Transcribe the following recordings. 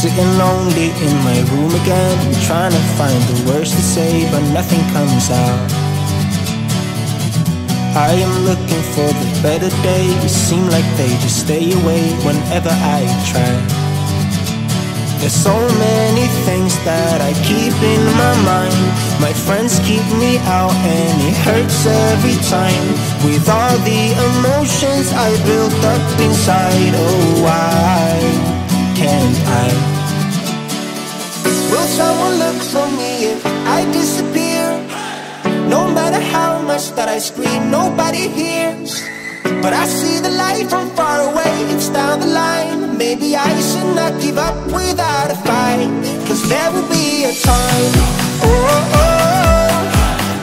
Sitting lonely in my room again, trying to find the words to say, but nothing comes out. I am looking for the better days, seem like they just stay away whenever I try. There's so many things that I keep in my mind. My friends keep me out and it hurts every time. With all the emotions I built up inside, oh why can't I? Will someone look for me if I disappear? No matter how much that I scream, nobody hears. But I see the light from far away, it's down the line. Maybe I should not give up without a fight, 'cause there will be a time. Oh, oh,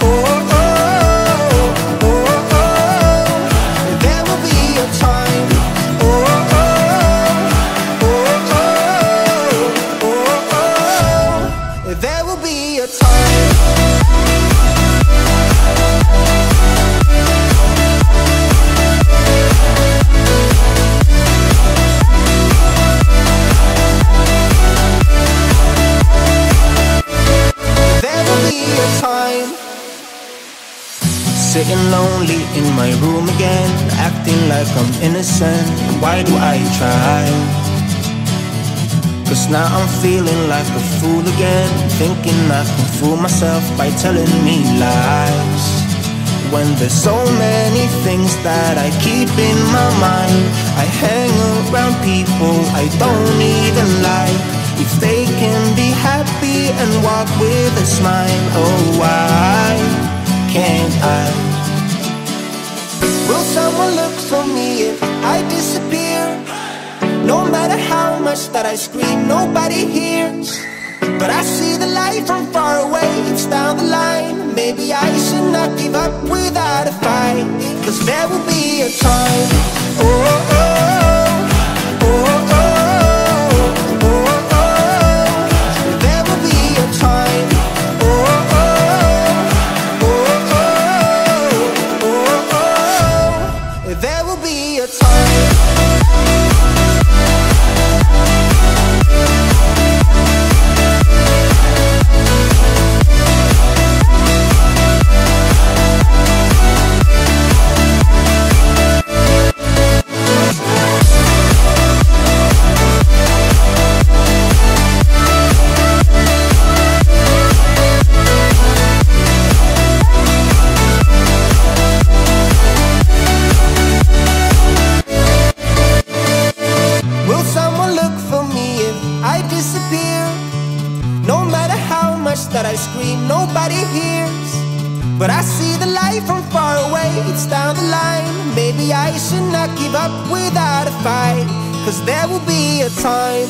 oh, oh, oh, oh, oh. There will be a time. Oh, oh, oh, oh, oh, oh, oh. There will be a time. Sitting lonely in my room again, acting like I'm innocent. Why do I try? 'Cause now I'm feeling like a fool again, thinking I can fool myself by telling me lies. When there's so many things that I keep in my mind, I hang around people I don't even like. If they can be happy and walk with a smile, oh why can't I? Will someone look for me if I disappear? No matter how much that I scream, nobody hears. But I see the light from far away, it's down the line. Maybe I should not give up without a fight, 'cause there will be a time. Oh, oh, oh, oh, oh, oh, oh. There will be a time. Oh, oh, oh, oh, oh, oh. There will be a time. That I scream, nobody hears. But I see the light from far away, it's down the line. Maybe I should not give up without a fight, 'cause there will be a time.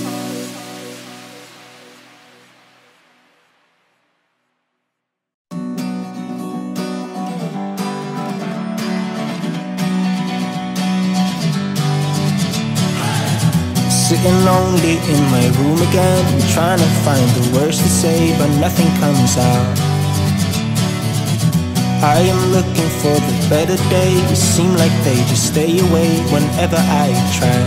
Sitting lonely in my room again, trying to find the words to say, but nothing comes out. I am looking for the better days, seem like they just stay away whenever I try.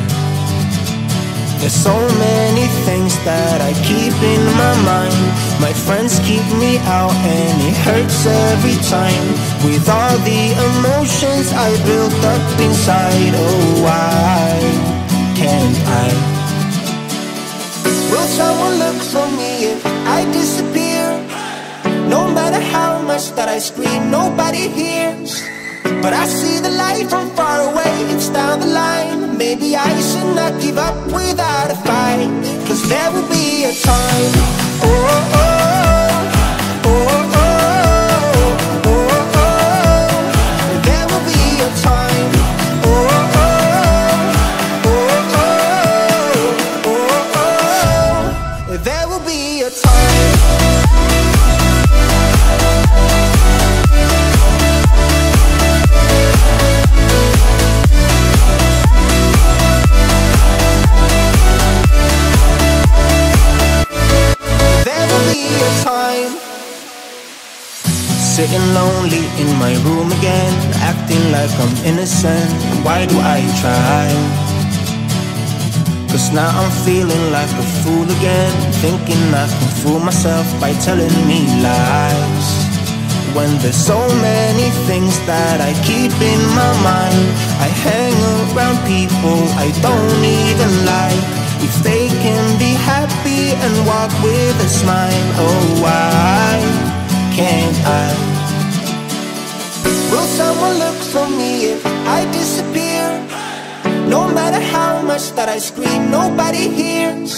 There's so many things that I keep in my mind. My friends keep me out and it hurts every time. With all the emotions I built up inside, oh why can't I? Will someone look for me if I disappear? No matter how much that I scream, nobody hears. But I see the light from far away, it's down the line. Maybe I should not give up without a fight, 'cause there will be a time. Oh, oh, oh, oh, oh, oh, oh. There will be a time. Oh, oh, oh, oh, oh, oh. There will be a time. Sitting lonely in my room again, acting like I'm innocent. Why do I try? 'cause now I'm feeling like a fool again, thinking I can fool myself by telling me lies, when there's so many things that I keep in my mind. I hang around people I don't even like. If they can be happy and walk with a smile, oh why can't I? Will someone look for me if I disappear? No matter how much that I scream, nobody hears.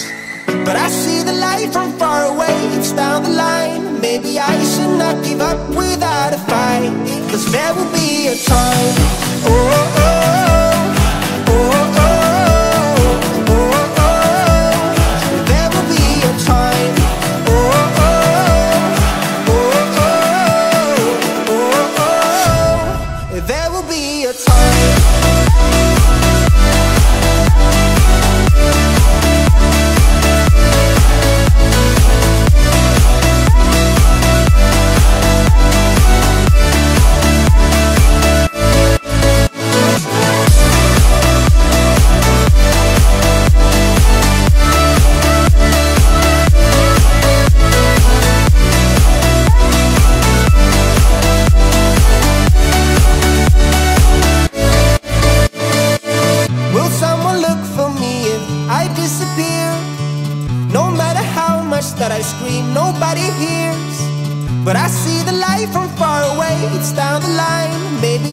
But I see the light from far away, it's down the line. Maybe I should not give up without a fight, 'cause there will be a time. Oh, oh, oh, oh, oh, oh, oh. There will be a time. Oh, oh, oh, oh, oh, oh, oh. There will be a time. No matter how much that I scream, nobody hears. But I see the light from far away, it's down the line. Maybe